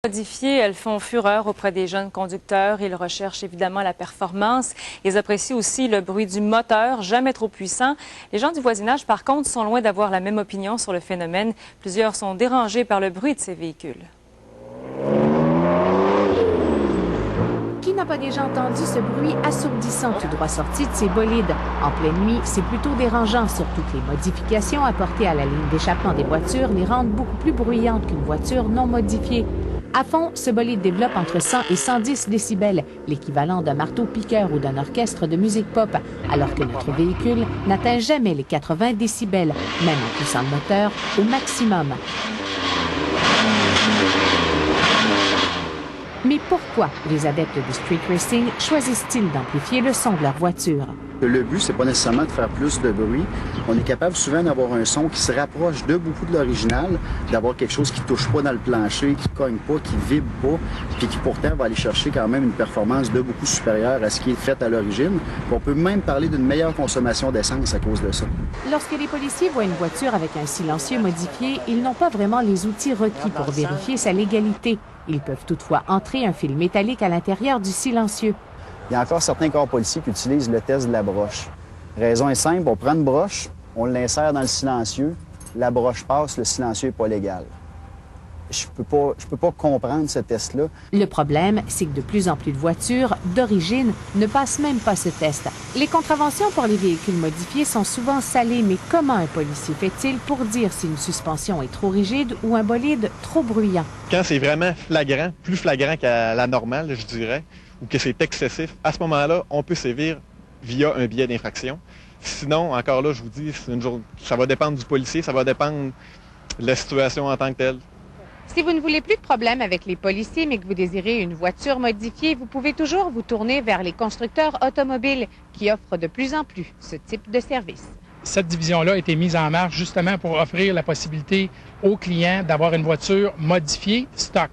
Modifiées, elles font fureur auprès des jeunes conducteurs. Ils recherchent évidemment la performance. Ils apprécient aussi le bruit du moteur, jamais trop puissant. Les gens du voisinage, par contre, sont loin d'avoir la même opinion sur le phénomène. Plusieurs sont dérangés par le bruit de ces véhicules. Qui n'a pas déjà entendu ce bruit assourdissant tout droit sorti de ces bolides? En pleine nuit, c'est plutôt dérangeant, surtout que les modifications apportées à la ligne d'échappement des voitures les rendent beaucoup plus bruyantes qu'une voiture non modifiée. À fond, ce bolide développe entre 100 et 110 décibels, l'équivalent d'un marteau-piqueur ou d'un orchestre de musique pop, alors que notre véhicule n'atteint jamais les 80 décibels, même en poussant le moteur au maximum. Mais pourquoi les adeptes du street racing choisissent-ils d'amplifier le son de leur voiture? Le but, c'est pas nécessairement de faire plus de bruit. On est capable souvent d'avoir un son qui se rapproche de beaucoup de l'original, d'avoir quelque chose qui touche pas dans le plancher, qui cogne pas, qui vibre pas, puis qui pourtant va aller chercher quand même une performance de beaucoup supérieure à ce qui est fait à l'origine. On peut même parler d'une meilleure consommation d'essence à cause de ça. Lorsque les policiers voient une voiture avec un silencieux modifié, ils n'ont pas vraiment les outils requis pour vérifier sa légalité. Ils peuvent toutefois entrer un fil métallique à l'intérieur du silencieux. Il y a encore certains corps policiers qui utilisent le test de la broche. La raison est simple, on prend une broche, on l'insère dans le silencieux, la broche passe, le silencieux n'est pas légal. Je peux pas comprendre ce test-là. Le problème, c'est que de plus en plus de voitures d'origine ne passent même pas ce test. Les contraventions pour les véhicules modifiés sont souvent salées, mais comment un policier fait-il pour dire si une suspension est trop rigide ou un bolide trop bruyant? Quand c'est vraiment flagrant, plus flagrant qu'à la normale, je dirais, ou que c'est excessif, à ce moment-là, on peut sévir via un billet d'infraction. Sinon, encore là, je vous dis, ça va dépendre du policier, ça va dépendre de la situation en tant que telle. Si vous ne voulez plus de problème avec les policiers, mais que vous désirez une voiture modifiée, vous pouvez toujours vous tourner vers les constructeurs automobiles qui offrent de plus en plus ce type de service. Cette division-là a été mise en marche justement pour offrir la possibilité aux clients d'avoir une voiture modifiée stock,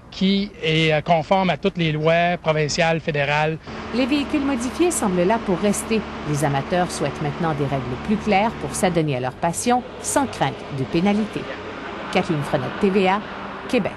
qui est conforme à toutes les lois provinciales, fédérales. Les véhicules modifiés semblent là pour rester. Les amateurs souhaitent maintenant des règles plus claires pour s'adonner à leur passion sans crainte de pénalité. Kathleen Frenette, TVA, Québec.